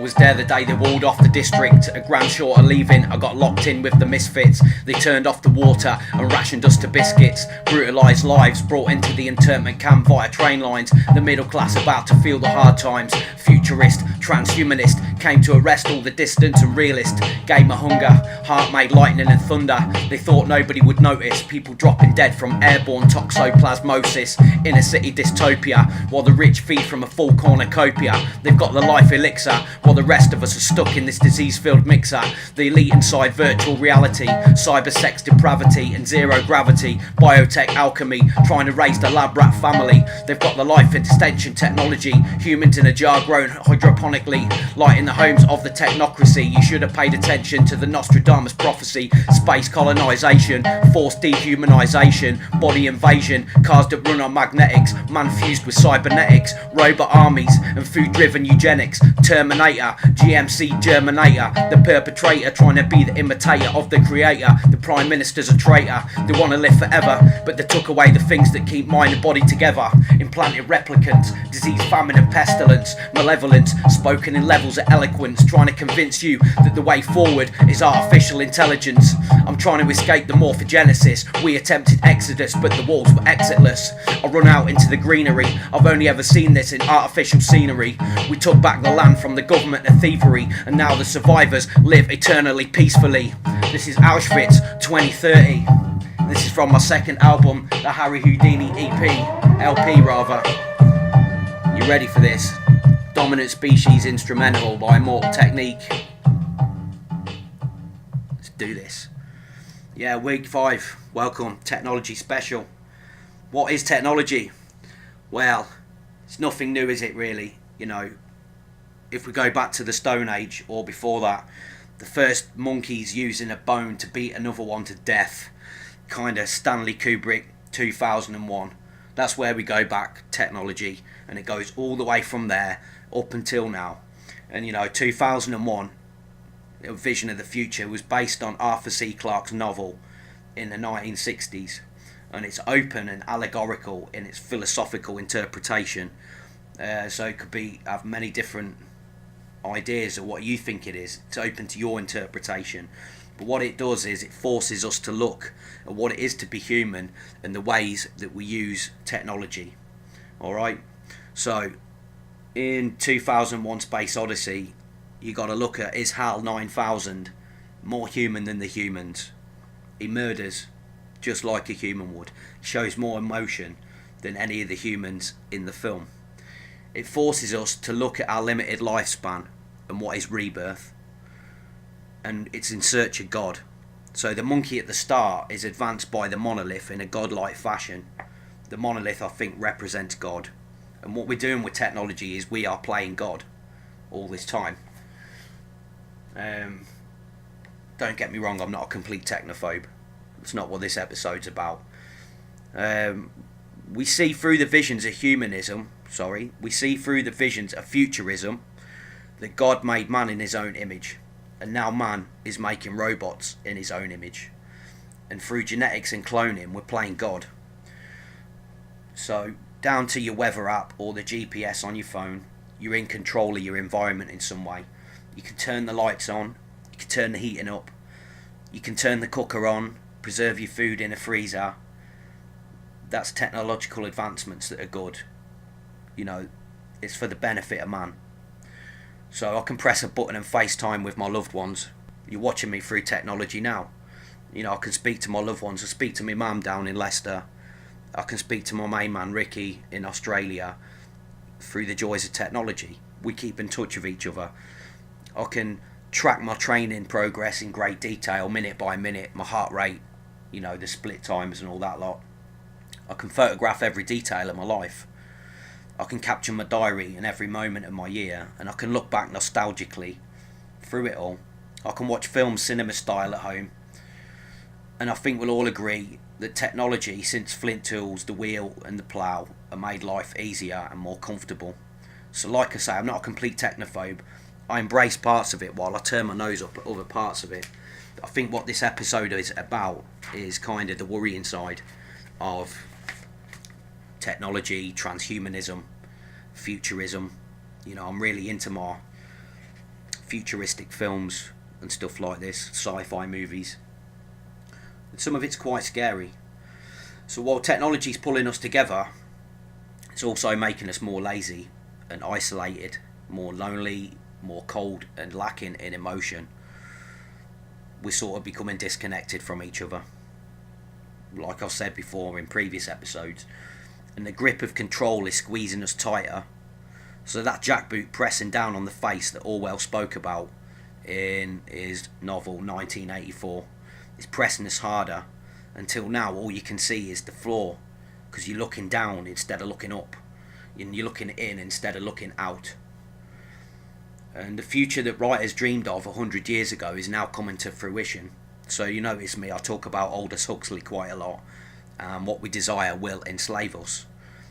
was there the day they walled off the district. A grand short of leaving, I got locked in with the misfits. They turned off the water and rationed us to biscuits. Brutalised lives brought into the internment camp via train lines. The middle class about to feel the hard times. Futurist, transhumanist, came to arrest all the distant and realist. Gave my hunger, heart made lightning and thunder. They thought nobody would notice. People dropping dead from airborne toxoplasmosis. Inner city dystopia, while the rich feed from a full cornucopia. They've got the life elixir, while the rest of us are stuck in this disease-filled mixer. The elite inside virtual reality, cyber sex depravity and zero gravity. Biotech alchemy, trying to raise the lab rat family. They've got the life extension technology, humans in a jar grown hydroponically, lighting the homes of the technocracy. You should have paid attention to the Nostradamus prophecy. Space colonisation, forced dehumanisation, body invasion, cars that run on magnetics, man fused with cybernetics, robot armies and food-driven eugenics. Terminator, GMC Germinator, the perpetrator trying to be the imitator of the creator. The Prime Minister's a traitor, they want to live forever, but they took away the things that keep mind and body together. Implanted replicants, disease, famine and pestilence, malevolence, spoken in levels of eloquence, trying to convince you that the way forward is artificial intelligence. I'm trying to escape the morphogenesis. We attempted exodus, but the walls were exitless. I run out into the greenery, I've only ever seen this in artificial scenery. We took back the land from the government and thievery, and now the survivors live eternally peacefully. This is Auschwitz 2030. This is from my second album, the Harry Houdini LP rather. You ready for this? Dominant Species Instrumental by Immortal Technique. Let's do this. Yeah, week 5, welcome, technology special. What is technology? Well, it's nothing new, is it really? You know, if we go back to the Stone Age or before that, the first monkeys using a bone to beat another one to death. Kind of Stanley Kubrick, 2001. That's where we go back, technology, and it goes all the way from there up until now. And you know, 2001, A Vision of the Future, was based on Arthur C. Clarke's novel in the 1960s, and it's open and allegorical in its philosophical interpretation. So it could have many different ideas of what you think it is. It's open to your interpretation. But what it does is it forces us to look at what it is to be human and the ways that we use technology. Alright? So, in 2001 Space Odyssey, you got to look at, is HAL 9000 more human than the humans? He murders just like a human would. Shows more emotion than any of the humans in the film. It forces us to look at our limited lifespan and what is rebirth. And it's in search of God. So the monkey at the start is advanced by the monolith in a godlike fashion. The monolith, I think, represents God. And what we're doing with technology is we are playing God all this time. Don't get me wrong, I'm not a complete technophobe. It's not what this episode's about. We see through the visions of we see through the visions of futurism that God made man in his own image. And now man is making robots in his own image. And through genetics and cloning, we're playing God. So, down to your weather app or the GPS on your phone, you're in control of your environment in some way. You can turn the lights on, you can turn the heating up, you can turn the cooker on, preserve your food in a freezer. That's technological advancements that are good. You know, it's for the benefit of man. So I can press a button and FaceTime with my loved ones. You're watching me through technology now. You know, I can speak to my loved ones. I speak to my mum down in Leicester. I can speak to my main man Ricky in Australia through the joys of technology. We keep in touch with each other. I can track my training progress in great detail, minute by minute, my heart rate, you know, the split times and all that lot. I can photograph every detail of my life. I can capture my diary in every moment of my year, and I can look back nostalgically through it all. I can watch films cinema style at home, and I think we'll all agree that technology, since flint tools, the wheel and the plough, have made life easier and more comfortable. So like I say, I'm not a complete technophobe. I embrace parts of it while I turn my nose up at other parts of it. I think what this episode is about is kind of the worrying side of technology, transhumanism, futurism. You know, I'm really into my futuristic films and stuff like this, sci-fi movies. And some of it's quite scary. So while technology's pulling us together, it's also making us more lazy and isolated, more lonely, more cold and lacking in emotion. We're sort of becoming disconnected from each other, like I've said before in previous episodes, and the grip of control is squeezing us tighter. So that jackboot pressing down on the face that Orwell spoke about in his novel 1984 is pressing us harder, until now all you can see is the floor, because you're looking down instead of looking up, and you're looking in instead of looking out. And the future that writers dreamed of 100 years ago is now coming to fruition. So you notice me, I talk about Aldous Huxley quite a lot. What we desire will enslave us.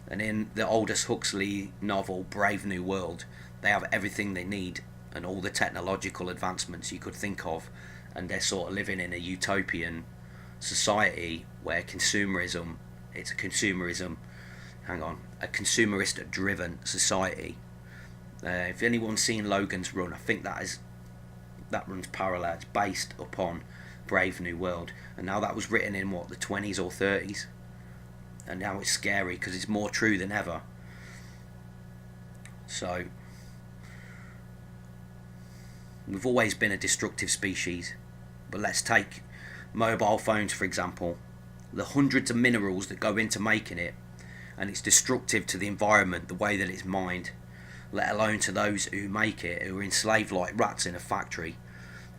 And in the Aldous Huxley novel Brave New World, they have everything they need and all the technological advancements you could think of, and they're sort of living in a utopian society where a consumerist driven society. If anyone's seen Logan's Run, I think that runs parallel. It's based upon Brave New World, and now that was written in the 20s or 30s, and now it's scary because it's more true than ever. So we've always been a destructive species, but let's take mobile phones for example. The hundreds of minerals that go into making it, and it's destructive to the environment the way that it's mined, let alone to those who make it, who are enslaved like rats in a factory.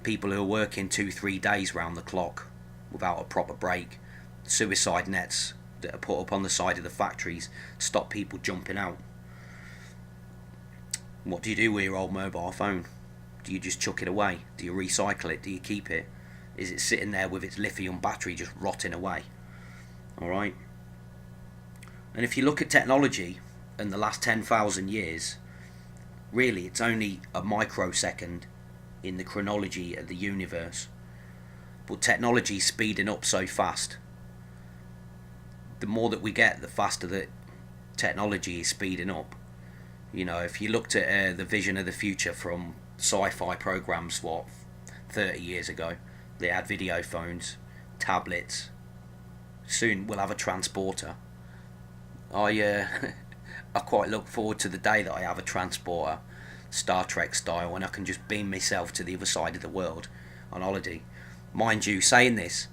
People who are working 2-3 days round the clock without a proper break. Suicide nets that are put up on the side of the factories to stop people jumping out. What do you do with your old mobile phone? Do you just chuck it away? Do you recycle it? Do you keep it? Is it sitting there with its lithium battery just rotting away? Alright? And if you look at technology in the last 10,000 years, really it's only a microsecond in the chronology of the universe. But technology is speeding up so fast. The more that we get, the faster that technology is speeding up. You know, if you looked at the vision of the future from sci-fi programs, 30 years ago, they had video phones, tablets. Soon we'll have a transporter. I quite look forward to the day that I have a transporter, Star Trek style, and I can just beam myself to the other side of the world on holiday. Mind you, saying this,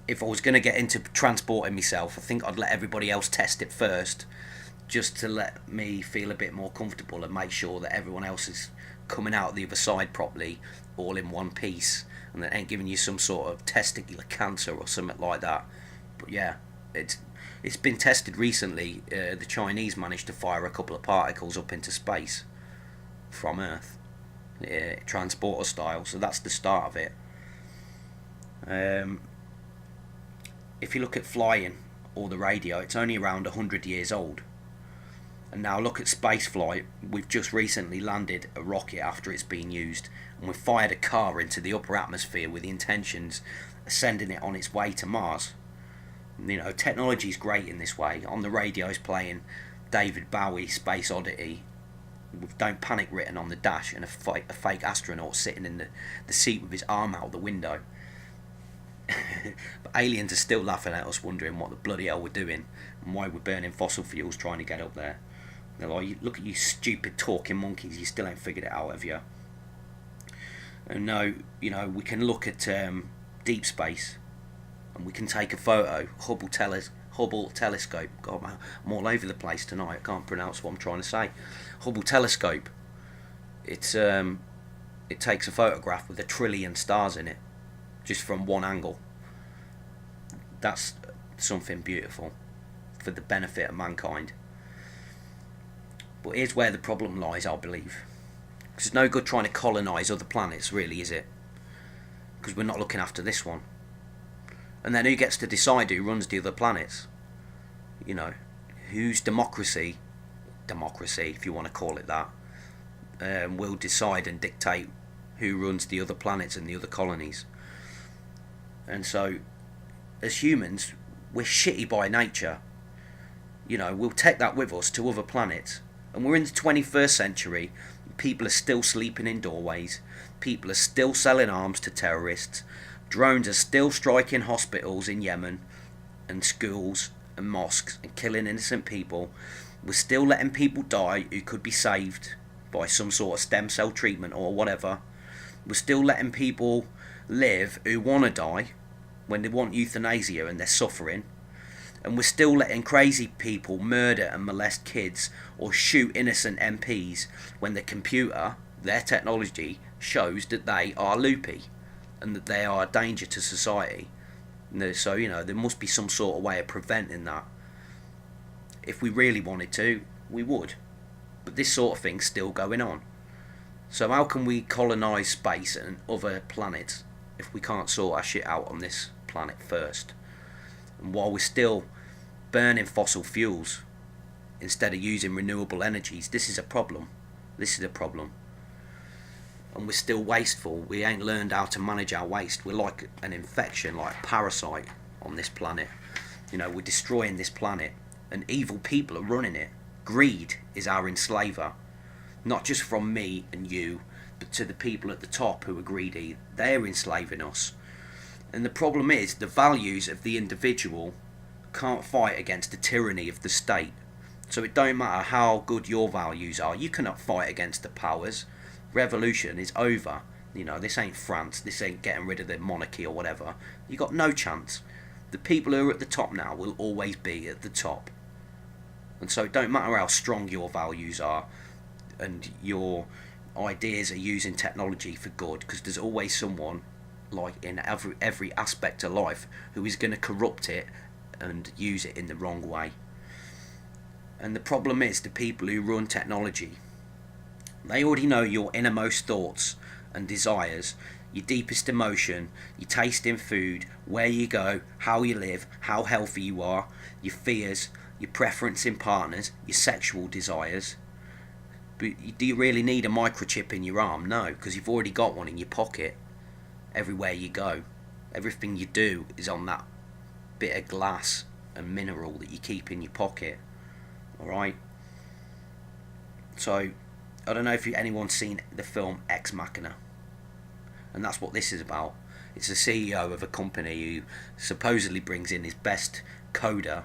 if I was going to get into transporting myself, I think I'd let everybody else test it first, just to let me feel a bit more comfortable and make sure that everyone else is coming out the other side properly, all in one piece, and that ain't giving you some sort of testicular cancer or something like that. But yeah, it's been tested recently. The Chinese managed to fire a couple of particles up into space from Earth, transporter style, so that's the start of it. If you look at flying or the radio, it's only around 100 years old. And now look at space flight. We've just recently landed a rocket after it's been used, and we've fired a car into the upper atmosphere with the intentions of sending it on its way to Mars. You know, technology is great in this way. On the radio is playing David Bowie, Space Oddity, with Don't Panic written on the dash, and a fake astronaut sitting in the seat with his arm out the window. But aliens are still laughing at us, wondering what the bloody hell we're doing and why we're burning fossil fuels trying to get up there. They're like, look at you stupid talking monkeys, you still ain't figured it out, have you? And no, you know, we can look at deep space, and we can take a photo. Hubble telescope. God, I'm all over the place tonight. I can't pronounce what I'm trying to say. Hubble telescope. It takes a photograph with 1 trillion stars in it, just from one angle. That's something beautiful for the benefit of mankind. But here's where the problem lies, I believe. Because it's no good trying to colonise other planets, really, is it? Because we're not looking after this one. And then who gets to decide who runs the other planets? You know, whose democracy, if you want to call it that, will decide and dictate who runs the other planets and the other colonies. And so, as humans, we're shitty by nature. You know, we'll take that with us to other planets. And we're in the 21st century, People are still sleeping in doorways. People are still selling arms to terrorists. Drones are still striking hospitals in Yemen and schools and mosques and killing innocent people. We're still letting people die who could be saved by some sort of stem cell treatment or whatever. We're still letting people live who want to die when they want euthanasia and they're suffering. And we're still letting crazy people murder and molest kids or shoot innocent MPs when the computer, their technology, shows that they are loopy and that they are a danger to society. So, there must be some sort of way of preventing that. If we really wanted to, we would. But this sort of thing's still going on. So how can we colonise space and other planets if we can't sort our shit out on this planet first? And while we're still burning fossil fuels instead of using renewable energies, this is a problem. And we're still wasteful. We ain't learned how to manage our waste. We're like an infection, like a parasite on this planet. We're destroying this planet, and evil people are running it. Greed is our enslaver, not just from me and you, but to the people at the top who are greedy. They're enslaving us. And the problem is, the values of the individual can't fight against the tyranny of the state. So it don't matter how good your values are, you cannot fight against the powers. Revolution is over. This ain't France, this ain't getting rid of the monarchy or whatever. You got no chance. The people who are at the top now will always be at the top. And so it don't matter how strong your values are and your ideas are using technology for good, because there's always someone, like in every aspect of life, who is going to corrupt it and use it in the wrong way. And the problem is, the people who run technology, they already know your innermost thoughts and desires, your deepest emotion, your taste in food, where you go, how you live, how healthy you are, your fears, your preference in partners, your sexual desires. But do you really need a microchip in your arm? No, because you've already got one in your pocket everywhere you go. Everything you do is on that bit of glass and mineral that you keep in your pocket. Alright? So, I don't know if anyone's seen the film Ex Machina. And that's what this is about. It's the CEO of a company who supposedly brings in his best coder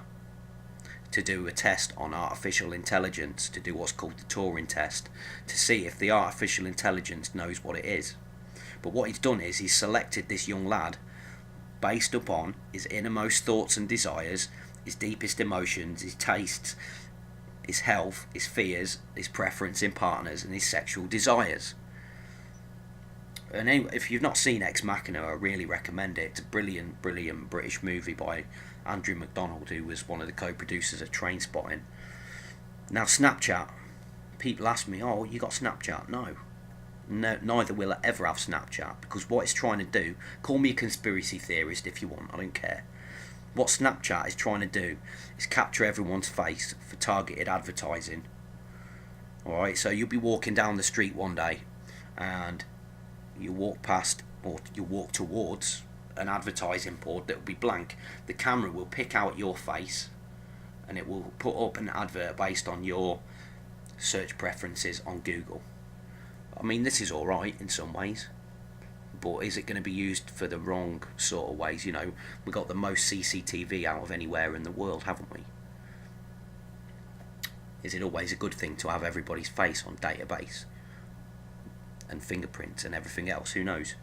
to do a test on artificial intelligence, to do what's called the Turing test, to see if the artificial intelligence knows what it is. But what he's done is he's selected this young lad based upon his innermost thoughts and desires, his deepest emotions, his tastes, his health, his fears, his preference in partners, and his sexual desires. And anyway, if you've not seen Ex Machina, I really recommend it. It's a brilliant British movie by Andrew MacDonald, who was one of the co-producers of Trainspotting. Now, Snapchat. People ask me, oh, you got Snapchat? No, neither will I ever have Snapchat, because what it's trying to do, call me a conspiracy theorist if you want, I don't care. What Snapchat is trying to do is capture everyone's face for targeted advertising. Alright, so you'll be walking down the street one day and you walk past, or you walk towards an advertising board that will be blank. The camera will pick out your face and it will put up an advert based on your search preferences on Google. I mean, this is alright in some ways, but is it going to be used for the wrong sort of ways? We've got the most CCTV out of anywhere in the world, haven't we? Is it always a good thing to have everybody's face on database and fingerprints and everything else? Who knows?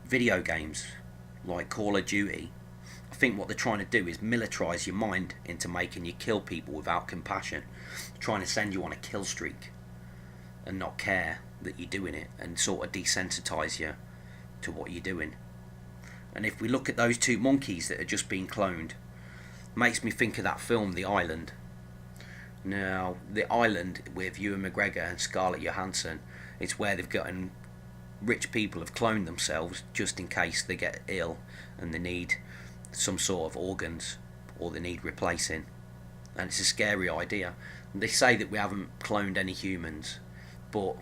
Video games like Call of Duty, I think what they're trying to do is militarise your mind into making you kill people without compassion, trying to send you on a kill streak and not care that you're doing it, and sort of desensitise you to what you're doing. And if we look at those two monkeys that are just being cloned, makes me think of that film The Island. Now, The Island with Ewan McGregor and Scarlett Johansson, it's where they've gotten rich people have cloned themselves just in case they get ill and they need some sort of organs or they need replacing. And it's a scary idea. They say that we haven't cloned any humans, but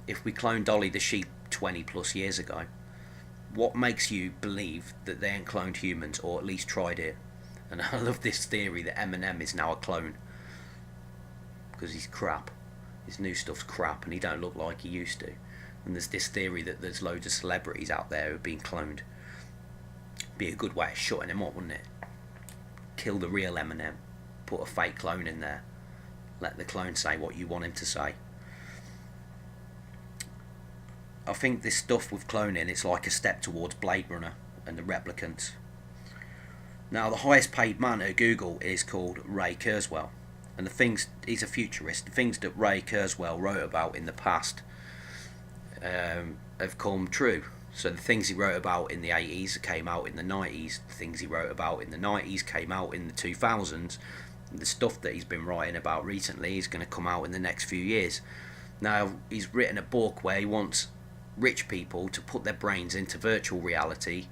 if we cloned Dolly the sheep 20 plus years ago, what makes you believe that they ain't cloned humans, or at least tried it? And I love this theory that Eminem is now a clone because he's crap. His new stuff's crap and he don't look like he used to. And there's this theory that there's loads of celebrities out there who are being cloned. Be a good way of shutting him up, wouldn't it? Kill the real Eminem, put a fake clone in there, let the clone say what you want him to say. I think this stuff with cloning, it's like a step towards Blade Runner and the replicants. Now, the highest paid man at Google is called Ray Kurzweil, and he's a futurist. The things that Ray Kurzweil wrote about in the past have come true. So the things he wrote about in the 80s came out in the 90s. The things he wrote about in the 90s came out in the 2000s. The stuff that he's been writing about recently is going to come out in the next few years. Now, he's written a book where he wants rich people to put their brains into virtual reality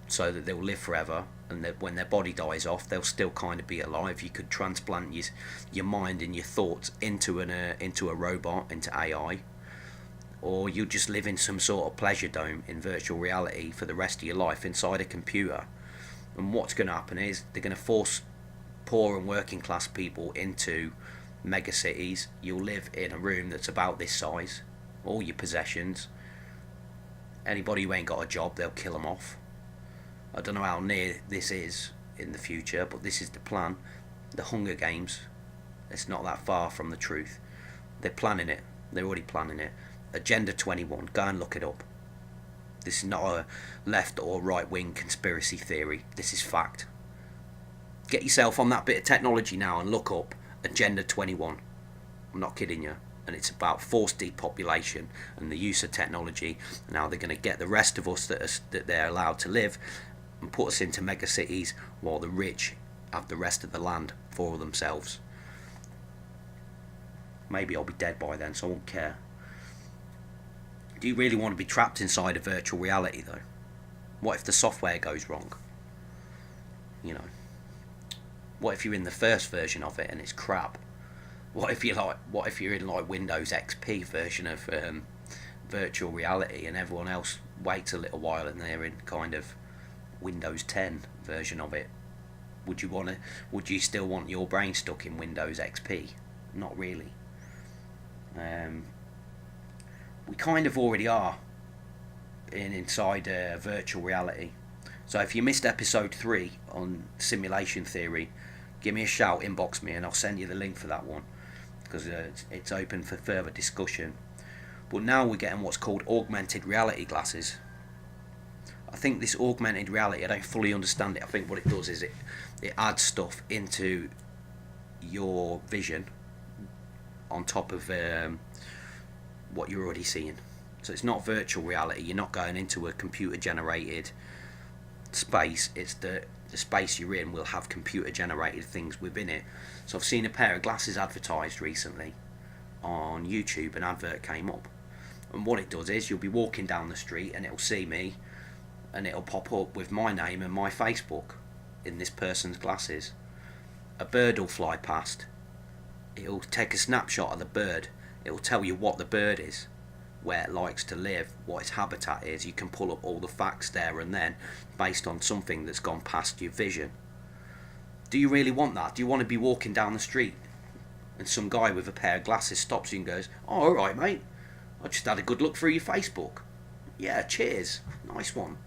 so that they'll live forever, and that when their body dies off, they'll still kind of be alive. You could transplant your mind and your thoughts into a robot, into AI, or you just live in some sort of pleasure dome in virtual reality for the rest of your life inside a computer. And what's going to happen is they're going to force poor and working class people into mega cities. You'll live in a room that's about this size, all your possessions. Anybody who ain't got a job, they'll kill them off. I don't know how near this is in the future, but this is the plan. The Hunger Games, it's not that far from the truth. They're planning it. They're already planning it. Agenda 21, go and look it up. This is not a left or right wing conspiracy theory. This is fact. Get yourself on that bit of technology now and look up Agenda 21. I'm not kidding you. And it's about forced depopulation and the use of technology, and how they're going to get the rest of us that they're allowed to live and put us into mega cities while the rich have the rest of the land for themselves. Maybe I'll be dead by then, so I won't care. Do you really want to be trapped inside a virtual reality though? What if the software goes wrong? You know, what if you're in the first version of it and it's crap? What if you're in like Windows XP version of virtual reality, and everyone else waits a little while and they're in kind of Windows 10 version of it? Would you still want your brain stuck in Windows XP? Not really. We kind of already are inside virtual reality. So if you missed episode 3 on simulation theory, give me a shout, inbox me, and I'll send you the link for that one, because it's open for further discussion. But now we're getting what's called augmented reality glasses. I think this augmented reality, I don't fully understand it. I think what it does is it adds stuff into your vision on top of what you're already seeing. So it's not virtual reality. You're not going into a computer generated space. It's the space you're in will have computer generated things within it. So I've seen a pair of glasses advertised recently on YouTube. An advert came up, and what it does is you'll be walking down the street and it'll see me, and it'll pop up with my name and my Facebook in this person's glasses. A bird will fly past. It'll take a snapshot of the bird. It'll tell you what the bird is, where it likes to live, what its habitat is. You can pull up all the facts there and then based on something that's gone past your vision. Do you really want that? Do you want to be walking down the street and some guy with a pair of glasses stops you and goes, "Oh, alright mate, I just had a good look through your Facebook. Yeah, cheers, nice one."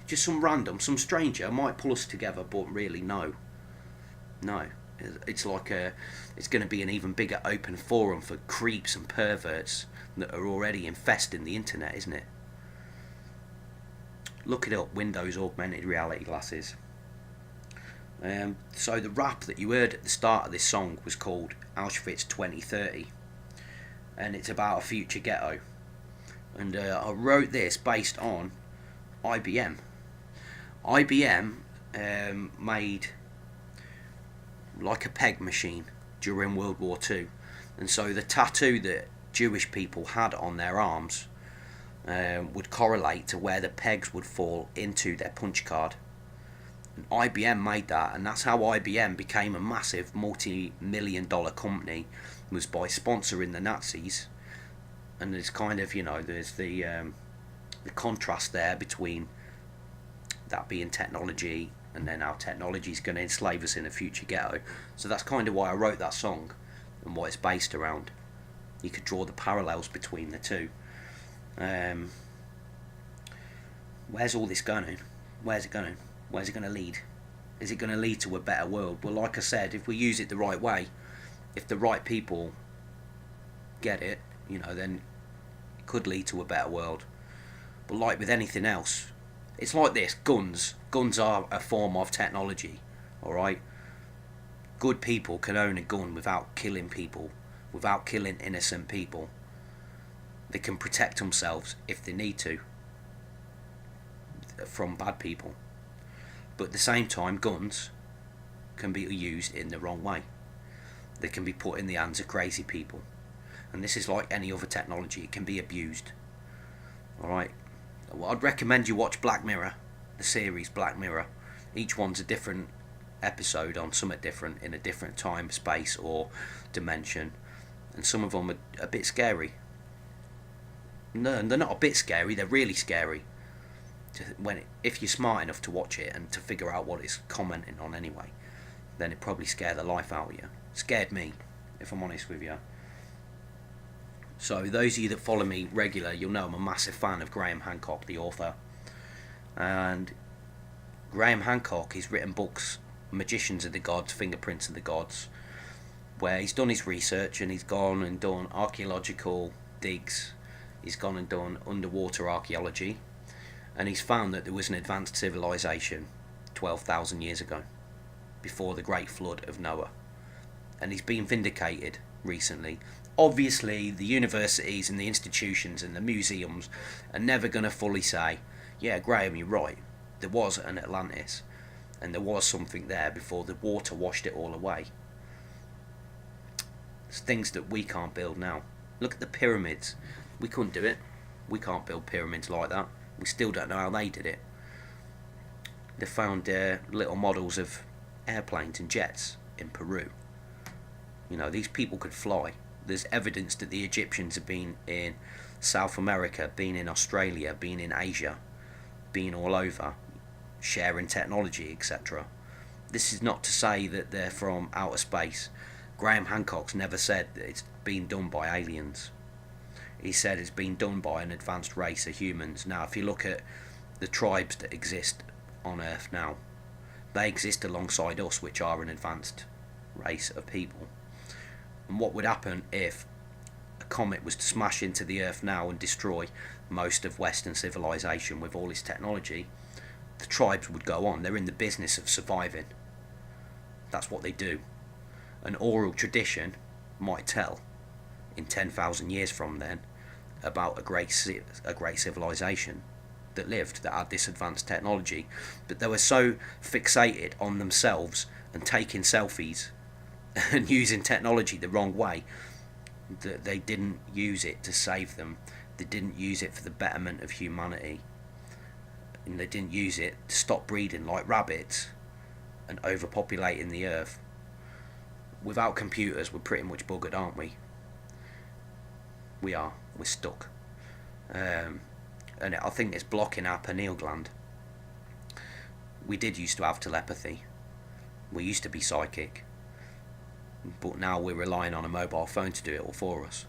Just some stranger might pull us together, but really no. It's like it's going to be an even bigger open forum for creeps and perverts that are already infesting the internet, isn't it? Look it up, Windows augmented reality glasses. So the rap that you heard at the start of this song was called Auschwitz 2030, and it's about a future ghetto. And I wrote this based on IBM. IBM made like a peg machine during World War II, and so the tattoo that Jewish people had on their arms would correlate to where the pegs would fall into their punch card. And IBM made that, and that's how IBM became a massive multi-million-dollar company, was by sponsoring the Nazis. And there's kind of, there's the contrast there between that being technology and then how technology is going to enslave us in a future ghetto. So that's kind of why I wrote that song and what it's based around. You could draw the parallels between the two. Where's all this going? Where's it going? Where's it going to lead? Is it going to lead to a better world? Well, like I said, if we use it the right way, if the right people get it, then it could lead to a better world. But like with anything else, it's like this. Guns are a form of technology, alright? Good people can own a gun without killing people, without killing innocent people. They can protect themselves if they need to from bad people. But at the same time, guns can be used in the wrong way. They can be put in the hands of crazy people. And this is like any other technology, it can be abused. Alright? Well, I'd recommend you watch Black Mirror, the series Black Mirror. Each one's a different episode on something different, in a different time, space or dimension. And some of them are a bit scary. No, they're not a bit scary, they're really scary. If you're smart enough to watch it and to figure out what it's commenting on anyway, then it probably scared the life out of you. Scared me, if I'm honest with you. So those of you that follow me regular, you'll know I'm a massive fan of Graham Hancock, the author. And Graham Hancock has written books, Magicians of the Gods, Fingerprints of the Gods, where he's done his research and he's gone and done archaeological digs. He's gone and done underwater archaeology, and he's found that there was an advanced civilization 12,000 years ago, before the great flood of Noah. And he's been vindicated recently. Obviously, the universities and the institutions and the museums are never going to fully say, yeah, Graham, you're right, there was an Atlantis, and there was something there before the water washed it all away. It's things that we can't build now. Look at the pyramids. We couldn't do it. We can't build pyramids like that. We still don't know how they did it. They found little models of airplanes and jets in Peru. These people could fly. There's evidence that the Egyptians have been in South America, been in Australia, been in Asia, been all over, sharing technology, etc. This is not to say that they're from outer space. Graham Hancock's never said that it's been done by aliens. He said it's been done by an advanced race of humans. Now, if you look at the tribes that exist on Earth now, they exist alongside us, which are an advanced race of people. And what would happen if a comet was to smash into the Earth now and destroy most of Western civilization with all its technology? The tribes would go on. They're in the business of surviving. That's what they do. An oral tradition might tell in 10,000 years from then about a great civilization that lived, that had this advanced technology, but they were so fixated on themselves and taking selfies and using technology the wrong way that they didn't use it to save them. They didn't use it for the betterment of humanity, and they didn't use it to stop breeding like rabbits and overpopulating the earth. Without computers, we're pretty much buggered, aren't we? We're stuck. And I think it's blocking our pineal gland. We did used to have telepathy. We used to be psychic. But now we're relying on a mobile phone to do it all for us.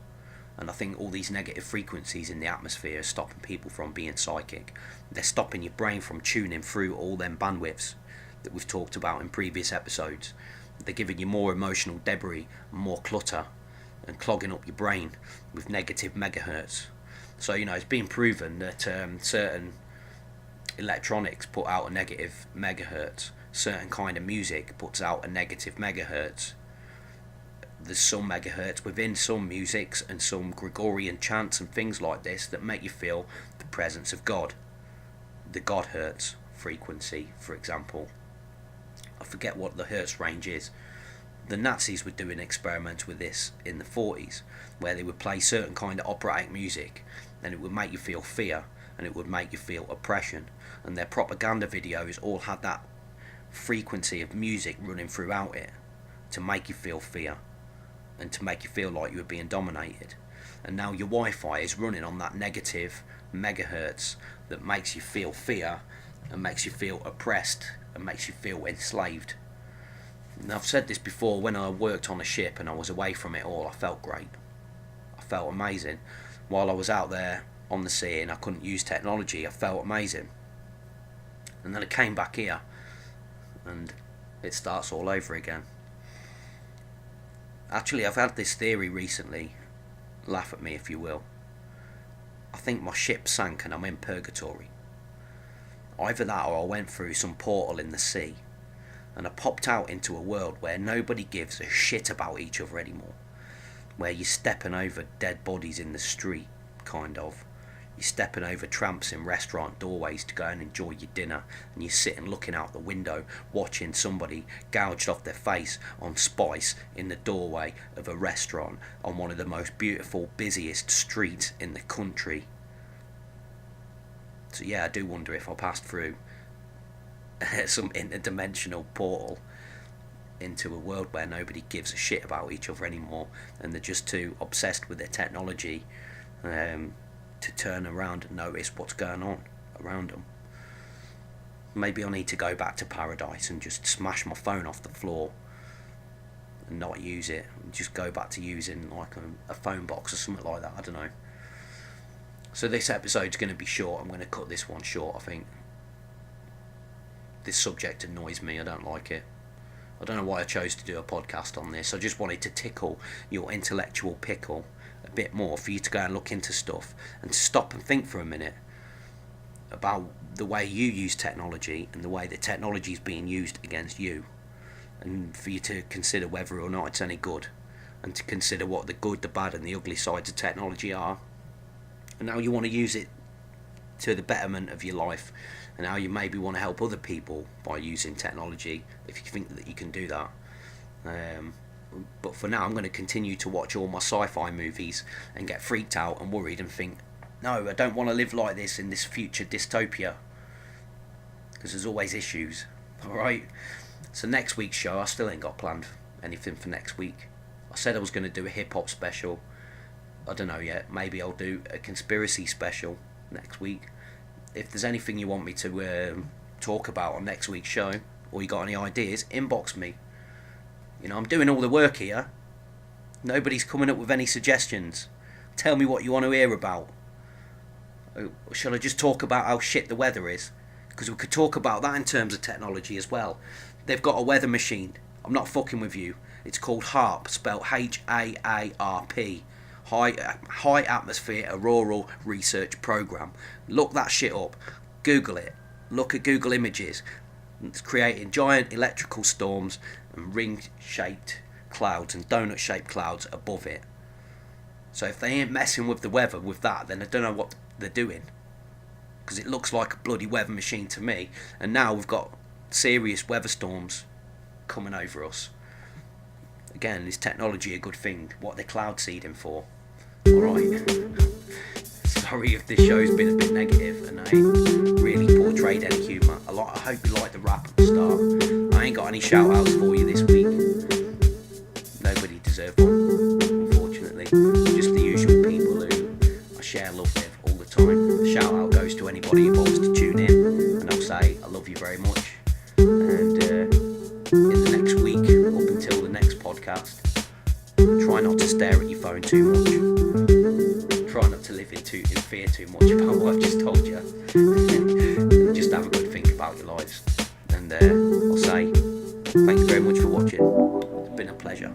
And I think all these negative frequencies in the atmosphere are stopping people from being psychic. They're stopping your brain from tuning through all them bandwidths that we've talked about in previous episodes. They're giving you more emotional debris, more clutter, and clogging up your brain with negative megahertz. So, it's been proven that certain electronics put out a negative megahertz. Certain kind of music puts out a negative megahertz. There's some megahertz within some musics and some Gregorian chants and things like this that make you feel the presence of God. The God hertz frequency, for example. I forget what the hertz range is. The Nazis were doing experiments with this in the 40s, where they would play certain kind of operatic music, and it would make you feel fear, and it would make you feel oppression. And their propaganda videos all had that frequency of music running throughout it to make you feel fear, and to make you feel like you were being dominated. And now your Wi-Fi is running on that negative megahertz that makes you feel fear, and makes you feel oppressed, and makes you feel enslaved. And I've said this before, when I worked on a ship and I was away from it all, I felt great. I felt amazing. While I was out there on the sea and I couldn't use technology, I felt amazing. And then I came back here and it starts all over again. Actually, I've had this theory recently, laugh at me if you will. I think my ship sank and I'm in purgatory. Either that or I went through some portal in the sea and I popped out into a world where nobody gives a shit about each other anymore. Where you're stepping over dead bodies in the street, kind of. You're stepping over tramps in restaurant doorways to go and enjoy your dinner, and you're sitting looking out the window watching somebody gouged off their face on spice in the doorway of a restaurant on one of the most beautiful, busiest streets in the country. So yeah, I do wonder if I passed through some interdimensional portal into a world where nobody gives a shit about each other anymore, and they're just too obsessed with their technology to turn around and notice what's going on around them. Maybe I need to go back to paradise and just smash my phone off the floor and not use it, and just go back to using like a phone box or something like that. I don't know. So this episode's going to be short. I'm going to cut this one short, I think. This subject annoys me. I don't like it. I don't know why I chose to do a podcast on this. I just wanted to tickle your intellectual pickle a bit more for you to go and look into stuff and to stop and think for a minute about the way you use technology and the way that technology is being used against you, and for you to consider whether or not it's any good, and to consider what the good, the bad and the ugly sides of technology are, and how you want to use it to the betterment of your life, and how you maybe want to help other people by using technology if you think that you can do that. But for now I'm going to continue to watch all my sci-fi movies and get freaked out and worried and think, no, I don't want to live like this in this future dystopia, because there's always issues. Alright, so next week's show, I still ain't got planned anything for next week. I said I was going to do a hip-hop special. I don't know yet. Maybe I'll do a conspiracy special next week. If there's anything you want me to talk about on next week's show, or you got any ideas, inbox me. You know, I'm doing all the work here. Nobody's coming up with any suggestions. Tell me what you want to hear about. Or shall I just talk about how shit the weather is? Because we could talk about that in terms of technology as well. They've got a weather machine. I'm not fucking with you. It's called HAARP, spelled HAARP. High Atmosphere Auroral Research Program. Look that shit up. Google it. Look at Google Images. It's creating giant electrical storms and ring-shaped clouds and donut-shaped clouds above it. So if they ain't messing with the weather with that, then I don't know what they're doing, because it looks like a bloody weather machine to me. And now we've got serious weather storms coming over us. Again, is technology a good thing? What are they cloud seeding for? Alright. Sorry if this show's been a bit negative and I ain't really portrayed any humour. I hope you like the rap at the start. I ain't got any shout outs for you this week. Nobody deserved one, unfortunately. Just the usual people who I share love with all the time. The shout out goes to anybody who wants to tune in, and I'll say I love you very much. And in the next week, up until the next podcast, try not to stare at your phone too much. Try not to live in fear too much about what I've just told you. Just have a good think about your lives. And I'll say thank you very much for watching. It's been a pleasure.